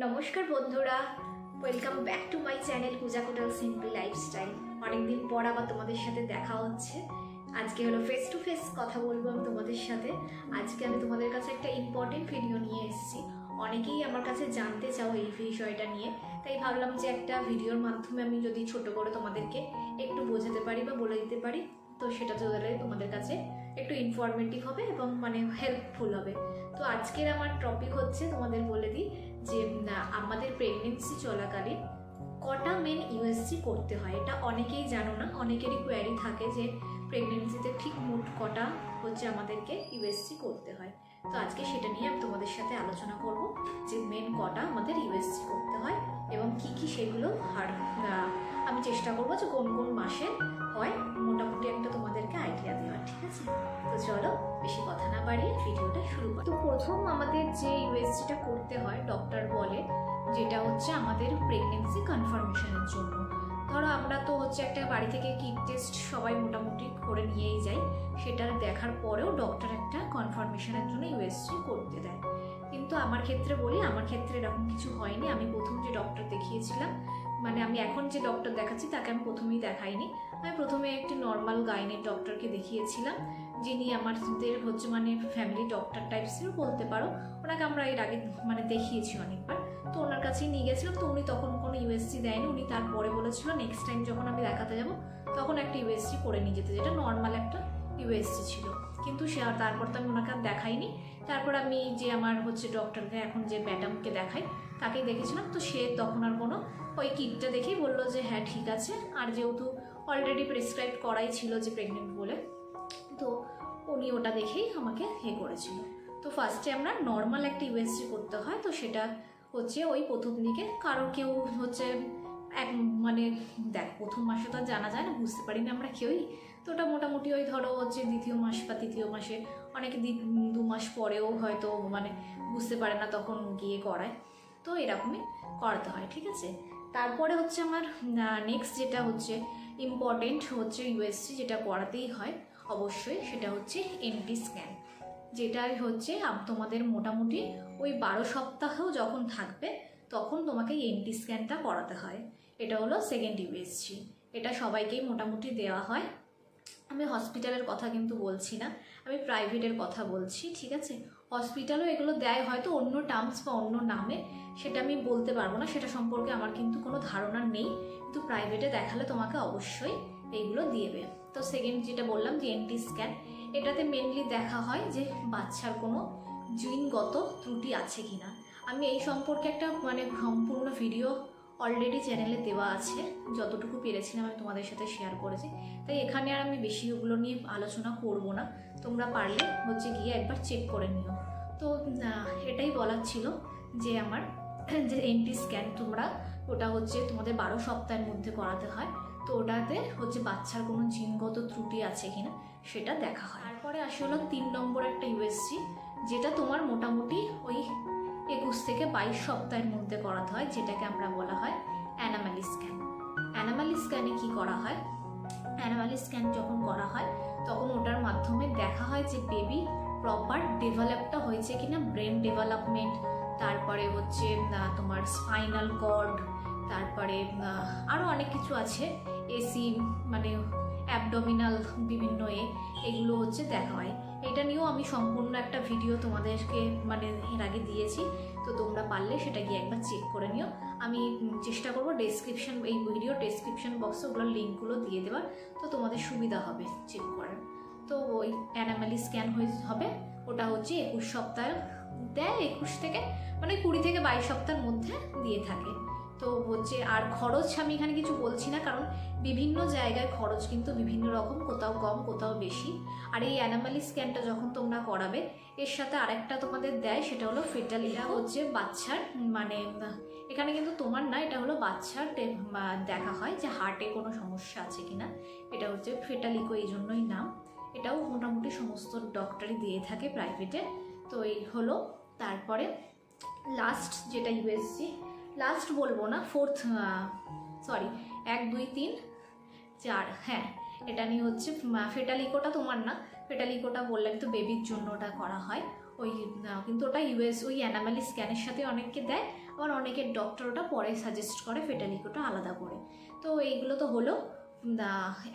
নমস্কার বন্ধুরা, welcome back to my channel Puja Kotal simple lifestyle. অনেকদিন পর আবার তোমাদের সাথে দেখা হচ্ছে। আজকে হলো ফেস টু ফেস কথা বলবো আমি তোমাদের সাথে। আজকে আমি তোমাদের কাছে একটা ইম্পর্টেন্ট ভিডিও নিয়ে এসেছি। অনেকেই আমার কাছে জানতে চাও এই বিষয়টা নিয়ে, তাই ভাবলাম যে একটা ভিডিওর মাধ্যমে আমি যদি ছোট করে তোমাদেরকে একটু বোঝাতে পারি বা বলে দিতে পারি, তো সেটা তোমাদের কাছে একটু ইনফরমেটিভ হবে এবং হেল্পফুল হবে। তো আজকের আমার টপিক হচ্ছে, তোমাদের বলে দিই যে আমাদের প্রেগনেন্সি চলাকালীন কটা মেন ইউএসজি করতে হয়। এটা অনেকেই জানো না, অনেকেরই কোয়ারি থাকে যে প্রেগনেন্সিতে ঠিক মোট কটা হচ্ছে আমাদেরকে ইউএসজি করতে হয়। তো আজকে সেটা নিয়ে আমি তোমাদের সাথে আলোচনা করব যে মেন কটা আমাদের ইউএসজি করতে হয় এবং কি কি সেগুলো। আর আমি চেষ্টা করবো যে কোন কোন মাসে হয় মোটামুটি একটা তোমাদেরকে আইডিয়া দেওয়ার। ঠিক আছে, তো চলো বেশি কথা না বাড়িয়ে ভিডিওটা শুরু করি। তো প্রথম আমাদের যে ইউএসজিটা করতে হয় ডক্টর বলে, যেটা হচ্ছে আমাদের প্রেগনেন্সি কনফার্মেশনের জন্য। ধরো আমরা তো হচ্ছে একটা বাড়ি থেকে কিট টেস্ট সবাই মোটামুটি করে নিয়েই যাই, সেটা দেখার পরেও ডক্টর একটা কনফার্মেশনের জন্য ইউএসজি করতে দেয়। কিন্তু আমার ক্ষেত্রে বলি, আমার ক্ষেত্রে এরকম কিছু হয়নি। আমি প্রথম যে ডক্টর দেখিয়েছিলাম, মানে আমি এখন যে ডক্টর দেখাচ্ছি তাকে আমি প্রথমেই দেখাইনি। আমি প্রথমে একটি নর্মাল গাইনের ডক্টরকে দেখিয়েছিলাম, যিনি আমাদের হচ্ছে ফ্যামিলি ডক্টর টাইপসের বলতে পারো। ওনাকে আমরা এর আগে দেখিয়েছি অনেকবার, তো ওনার কাছেই নিয়ে গেছিলাম। তো উনি তখন কোনো ইউএসজি দেয়নি, উনি তারপরে বলেছিল নেক্সট টাইম যখন আমি দেখাতে যাব তখন একটা ইউএসজি করে নিয়ে যেতে, যেটা নর্মাল একটা ইউএসজি ছিল। কিন্তু সে আর তারপর তো আমি ওনাকে আর দেখাইনি। তারপর আমি যে আমার হচ্ছে ডক্টরকে এখন যে ম্যাডামকে দেখাই তাকেই দেখেছিলাম। তো সে তখন আর কোনো ওই কিটটা দেখেই বললো যে হ্যাঁ ঠিক আছে। আর যেহেতু অলরেডি প্রেসক্রাইব করাই ছিল যে প্রেগনেন্ট বলে, তো উনি ওটা দেখেই আমাকে করেছিল। তো ফার্স্টে আমরা নর্মাল একটা ইউএসজি করতে হয়। তো সেটা হচ্ছে ওই প্রথম দিকে কারো কেউ হচ্ছে দেখ প্রথম মাসে তো জানা যায় না, বুঝতে পারি না আমরা কেউই। তো ওটা মোটামুটি ওই ধরো হচ্ছে দ্বিতীয় মাস বা তৃতীয় মাসে, অনেকে 2 মাস পরেও হয়তো বুঝতে পারে না, তখন গিয়ে করায়। তো এরকমই করাতে হয়। ঠিক আছে, তারপরে হচ্ছে আমার নেক্সট যেটা হচ্ছে ইম্পর্টেন্ট হচ্ছে ইউএসজি যেটা করাতেই হয় অবশ্যই, সেটা হচ্ছে এনটি স্ক্যান। যেটাই হচ্ছে তোমাদের মোটামুটি ওই 12 সপ্তাহ যখন থাকবে তখন তোমাকে এনটি স্ক্যানটা করাতে হয়। এটা হলো সেকেন্ড ইউএসজি। এটা সবাইকেই মোটামুটি দেওয়া হয়। আমি হসপিটালের কথা কিন্তু বলছি না, আমি প্রাইভেটের কথা বলছি। ঠিক আছে, হসপিটালও এগুলো দেয় হয়তো অন্য টার্মস বা অন্য নামে, সেটা আমি বলতে পারবো না, সেটা সম্পর্কে আমার কিন্তু কোনো ধারণা নেই। কিন্তু প্রাইভেটে দেখালে তোমাকে অবশ্যই এইগুলো দিয়েবে। তো সেকেন্ড যেটা বললাম যে এনটি স্ক্যান, এটাতে মেনলি দেখা হয় যে বাচ্চার কোনো জিনগত ত্রুটি আছে কিনা। আমি এই সম্পর্কে একটা সম্পূর্ণ ভিডিও অলরেডি চ্যানেলে দেওয়া আছে, যতটুকু পেরেছিলাম আমি তোমাদের সাথে শেয়ার করেছি। তাই এখানে আর আমি বেশি ওগুলো নিয়ে আলোচনা করব না, তোমরা পারলে হচ্ছে গিয়ে একবার চেক করে নিও। তো এটাই বলার ছিল যে আমার যে এনটি স্ক্যান তোমরা ওটা হচ্ছে তোমাদের 12 সপ্তাহের মধ্যে করাতে হয়। তো ওটাতে হচ্ছে বাচ্চার কোনো জিনগত ত্রুটি আছে কিনা সেটা দেখা হয়। তারপরে আসে হলো 3 নম্বর একটা ইউএসজি, যেটা তোমার মোটামুটি ওই 21 থেকে 22 সপ্তাহের মধ্যে করাতে হয়, যেটাকে আমরা বলা হয় অ্যানামালি স্ক্যান। অ্যানামালি স্ক্যানে কি করা হয়, অ্যানামালি স্ক্যান যখন করা হয় তখন ওটার মাধ্যমে দেখা হয় যে বেবি প্রপার ডেভেলপটা হয়েছে কিনা, ব্রেন ডেভেলপমেন্ট, তারপরে হচ্ছে তোমার স্পাইনাল কর্ড, তারপরে আরও অনেক কিছু আছে, এসি অ্যাবডোমিনাল বিভিন্ন এগুলো হচ্ছে দেখা হয়। এটা নিয়েও আমি সম্পূর্ণ একটা ভিডিও তোমাদেরকে এর আগে দিয়েছি, তো তোমরা পারলে সেটা গিয়ে একবার চেক করে নিও। আমি চেষ্টা করবো এই ভিডিও ডেসক্রিপশন বক্সে ওগুলোর লিঙ্কগুলো দিয়ে দেওয়ার, তো তোমাদের সুবিধা হবে চেক করার। তো ওই অ্যানামালি স্ক্যান হবে, ওটা হচ্ছে 21 সপ্তাহ দেয়, 21 থেকে 20 থেকে 22 সপ্তাহের মধ্যে দিয়ে থাকে। তো হচ্ছে আর খরচ আমি এখানে কিছু বলছি না, কারণ বিভিন্ন জায়গায় খরচ কিন্তু বিভিন্ন রকম, কোথাও কম কোথাও বেশি। আর এই অ্যানামালি স্ক্যানটা যখন তোমরা করাবে এর সাথে আরেকটা তোমাদের দেয়, সেটা হলো ফেটাল। এটা হচ্ছে বাচ্চার এখানে কিন্তু তোমার না, এটা হলো বাচ্চার দেখা হয় যে হার্টে কোনো সমস্যা আছে কিনা। এটা হচ্ছে ফেটালিকো, এই জন্যই নাম। এটাও মোটামুটি সমস্ত ডক্টরই দিয়ে থাকে প্রাইভেটে। তো এই হলো। তারপরে লাস্ট যেটা ইউএসজি, লাস্ট বলবো না, 1 2 3 4, হ্যাঁ এটা নিয়ে হচ্ছে ফেটালিকোটা তোমার না, ফেটালিকোটা বললাম তো বেবির জন্য ওটা করা হয়। ওই কিন্তু ওটা ওই অ্যানামালি স্ক্যানের সাথে অনেককে দেয়, আবার অনেকের ডক্টর ওটা পরে সাজেস্ট করে ফেটালিকোটা আলাদা করে। তো এইগুলো তো হলো।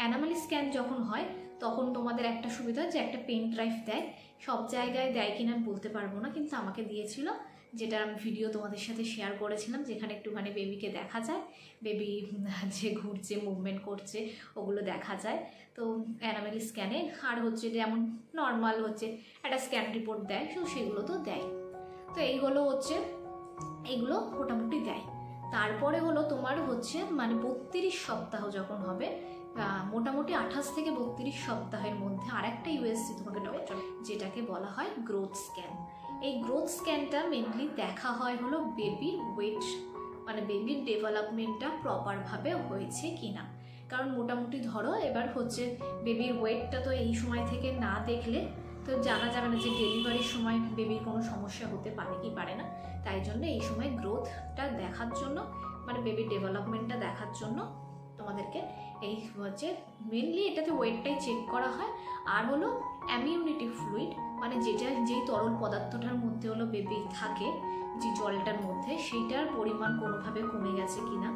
অ্যানামালি স্ক্যান যখন হয় তখন তোমাদের একটা সুবিধা যে একটা পেন ড্রাইভ দেয়, সব জায়গায় দেয় কিনা আমি বলতে পারবো না, কিন্তু আমাকে দিয়েছিল, যেটা আমি ভিডিও তোমাদের সাথে শেয়ার করেছিলাম, যেখানে একটুখানি বেবিকে দেখা যায়, বেবি যে ঘুরছে মুভমেন্ট করছে ওগুলো দেখা যায়। তো অ্যানামালি স্ক্যানে আর হচ্ছে যেমন নর্মাল হচ্ছে একটা স্ক্যান রিপোর্ট দেয়, তো সেগুলো তো দেয়। তো এইগুলো হচ্ছে এগুলো মোটামুটি দেয়। তারপরে হলো তোমার হচ্ছে মানে 32 সপ্তাহ যখন হবে, মোটামুটি 28 থেকে 32 সপ্তাহের মধ্যে আরেকটা ইউএসজি তোমাকে ডক্টর, যেটাকে বলা হয় গ্রোথ স্ক্যান। এই গ্রোথ স্ক্যানটা মেনলি দেখা হয় হলো বেবির ওয়েট, মানে বেবির ডেভেলপমেন্টটা প্রপারভাবে হয়েছে কিনা। কারণ মোটামুটি ধরো এবার হচ্ছে বেবির ওয়েটটা তো এই সময় থেকে না দেখলে তো জানা যাবে না যে ডেলিভারির সময় বেবির কোনো সমস্যা হতে পারে কি পারে না। তাই জন্য এই সময় গ্রোথটা দেখার জন্য, মানে বেবির ডেভেলপমেন্টটা দেখার জন্য তোমাদেরকে এই হচ্ছে মেনলি এটাতে ওয়েটটাই চেক করা হয়। আর হলো অ্যামিউনিটি ফ্লুইড, মানে যেই তরল পদার্থটার মধ্যে হলো বেবি থাকে, যে জলটার মধ্যে, সেইটার পরিমাণ কোনোভাবে কমে গেছে কিনা,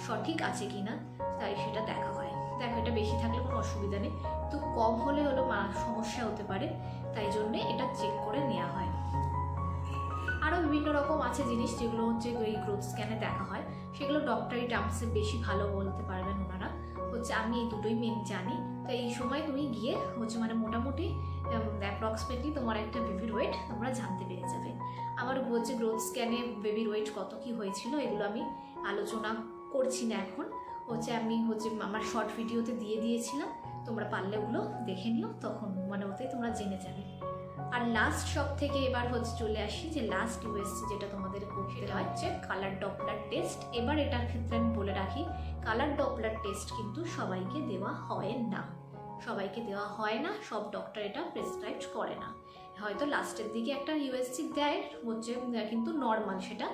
সঠিক আছে কিনা, তাই সেটা দেখা হয়। দেখো এটা বেশি থাকলে কোনো অসুবিধা নেই, তো কম হলে হলো সমস্যা হতে পারে, তাই জন্যে এটা চেক করে নেওয়া হয়। আরও বিভিন্ন রকম আছে জিনিস যেগুলো হচ্ছে ওই গ্রোথ স্ক্যানে দেখা হয়, সেগুলো ডক্টরি টার্মসে বেশি ভালো বলতে পারবেন ওনারা। হচ্ছে আমি এই দুটোই মেন জানি। তো এই সময় তুমি গিয়ে হচ্ছে মানে মোটামুটি অ্যাপ্রক্সিমেটলি তোমার একটা বেবির ওয়েট তোমরা জানতে পেরে যাবে। আমার হচ্ছে গ্রোথ স্ক্যানে বেবির ওয়েট কত কি হয়েছিল এগুলো আমি আলোচনা করছি না এখন, হচ্ছে আমি হচ্ছে আমার শর্ট ভিডিওতে দিয়ে দিয়েছিলাম, তোমরা পারলে ওগুলো দেখে নিও, তখন মানে ওতে তোমরা জেনে যাবে। আর লাস্ট সব থেকে এবার হচ্ছে চলে আসি যে লাস্ট ইউএসজি যেটা তোমাদের করতে হচ্ছে কালার ডপলার টেস্ট। এবার এটার ক্ষেত্রে আমি বলে রাখি, কালার ডপলার টেস্ট কিন্তু সবাইকে দেওয়া হয় না, সবাইকে দেওয়া হয় না, সব ডক্টর এটা প্রেসক্রাইব করে না। হয়তো লাস্টের দিকে একটা ইউএসজি দেয় হচ্ছে, কিন্তু নর্মাল সেটা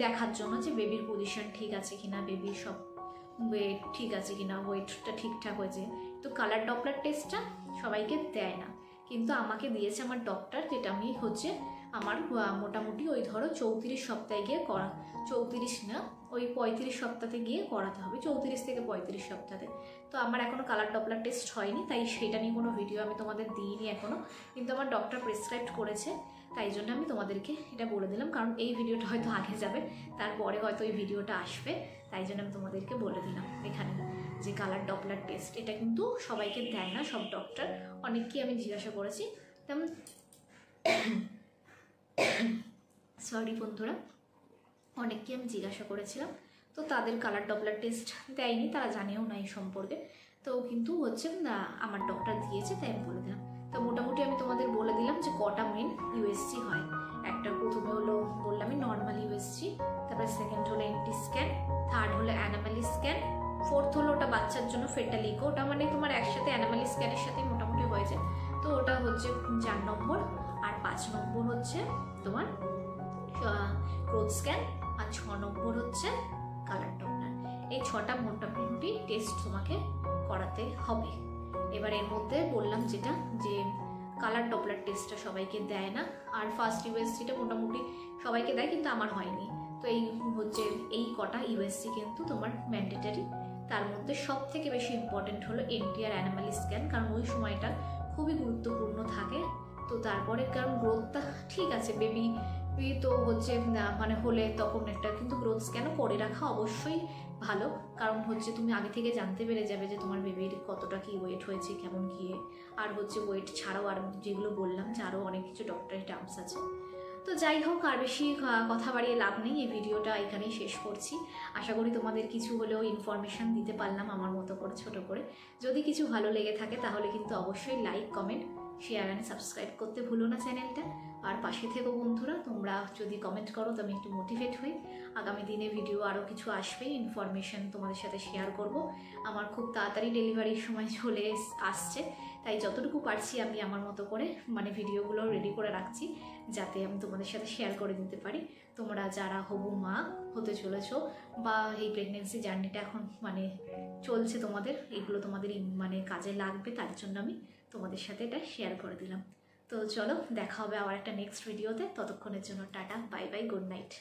দেখার জন্য যে বেবির পজিশন ঠিক আছে কিনা, বেবির সব ওয়েট ঠিক আছে কিনা, ওয়েটটা ঠিকঠাক হয়েছে। তো কালার ডপলার টেস্টটা সবাইকে দেয় না, কিন্তু আমাকে দিয়েছে আমার ডক্টর, যেটা আমি হচ্ছে আমার মোটামুটি ওই ধরো 34 সপ্তাহে গিয়ে 34 না ওই 35 সপ্তাহে গিয়ে করাতে হবে, 34 থেকে 35 সপ্তাহে। তো আমার এখনও কালার ডপলার টেস্ট হয়নি, তাই সেটা নিয়ে কোনো ভিডিও আমি তোমাদের দিইনি এখনও, কিন্তু আমার ডক্টর প্রেসক্রাইব করেছে, তাই জন্য আমি তোমাদেরকে এটা বলে দিলাম। কারণ এই ভিডিওটা হয়তো আগে যাবে, তারপরে হয়তো এই ভিডিওটা আসবে, তাই জন্য আমি তোমাদেরকে বলে দিলাম এখানে যে কালার ডপলার টেস্ট এটা কিন্তু সবাইকে দেয় না সব ডক্টর। অনেককেই আমি জিজ্ঞাসা করেছি, তেমন সরি বন্ধুরা, অনেককে আমি জিজ্ঞাসা করেছিলাম, তো তাদের কালার ডপলার টেস্ট দেয়নি, তারা জানেও না এই সম্পর্কে। তো কিন্তু হচ্ছে না আমার ডক্টর দিয়েছে, তাই আমি বলে দিলাম। তো মোটামুটি আমি তোমাদের বলে দিলাম যে কটা মেন ইউএসজি হয়। একটা প্রথমে হলো বললামই নর্মাল ইউএসজি, তারপরে সেকেন্ড হলো এমটি স্ক্যান, থার্ড হলো অ্যানামালি স্ক্যান, ফোর্থ হলো ওটা বাচ্চার জন্য ফেটালিকো, ওটা মানে তোমার একসাথে অ্যানামালি স্ক্যানের সাথে মোটামুটি হয়েছে, তো ওটা হচ্ছে 4 নম্বর। আর 5 নম্বর হচ্ছে তোমার গ্রোথ স্ক্যান, আর 6 নম্বর হচ্ছে কালার ডপলার। এই 6টা মোটামুটি টেস্ট তোমাকে করাতে হবে। এবার এর মধ্যে বললাম যেটা যে কালার ডপলার টেস্টটা সবাইকে দেয় না, আর ফার্স্ট ইউএসজিটা মোটামুটি সবাইকে দেয়, কিন্তু আমার হয়নি। তো এই হচ্ছে এই কটা ইউএসজি কিন্তু তোমার ম্যান্ডেটারি। তার মধ্যে সব থেকে বেশি ইম্পর্টেন্ট হলো এমটি আর অ্যানিমাল স্ক্যান, কারণ ওই সময়টা খুবই গুরুত্বপূর্ণ থাকে। তো তারপরে কারণ গ্রোথটা ঠিক আছে বেবি তো হচ্ছে মানে হলে তখন একটা, কিন্তু গ্রোথ স্ক্যানও করে রাখা অবশ্যই ভালো, কারণ হচ্ছে তুমি আগে থেকে জানতে পেরে যাবে যে তোমার বেবির কতটা কি ওয়েট হয়েছে, কেমন গিয়ে। আর হচ্ছে ওয়েট ছাড়াও আর যেগুলো বললাম যে আরও অনেক কিছু ডক্টরি টার্মস আছে। তো যাই হোক, আর বেশি কথা বাড়িয়ে লাভ নেই, এই ভিডিওটা এখানেই শেষ করছি। আশা করি তোমাদের কিছু হলেও ইনফরমেশান দিতে পারলাম আমার মতো করে ছোট করে। যদি কিছু ভালো লেগে থাকে তাহলে কিন্তু অবশ্যই like, comment, share and subscribe করতে ভুলো না চ্যানেলটা। আর পাশে থেকো বন্ধুরা, তোমরা যদি কমেন্ট করো তো আমি একটু মোটিভেট হই। আগামী দিনে ভিডিও আরও কিছু আসবে, ইনফরমেশান তোমাদের সাথে শেয়ার করব। আমার খুব তাড়াতাড়ি ডেলিভারির সময় চলে আসছে, তাই যতটুকু পারছি আমি আমার মতো করে মানে ভিডিওগুলো রেডি করে রাখছি, যাতে আমি তোমাদের সাথে শেয়ার করে দিতে পারি। তোমরা যারা হবু মা হতে চলেছো বা এই প্রেগনেন্সি জার্নিটা এখন মানে চলছে তোমাদের, এগুলো তোমাদের মানে কাজে লাগবে, তার জন্য আমি তোমাদের সাথে এটা শেয়ার করে দিলাম। তো চলো দেখা হবে আবার একটা নেক্সট ভিডিওতে, ততক্ষণের জন্য tata, bye bye, good night.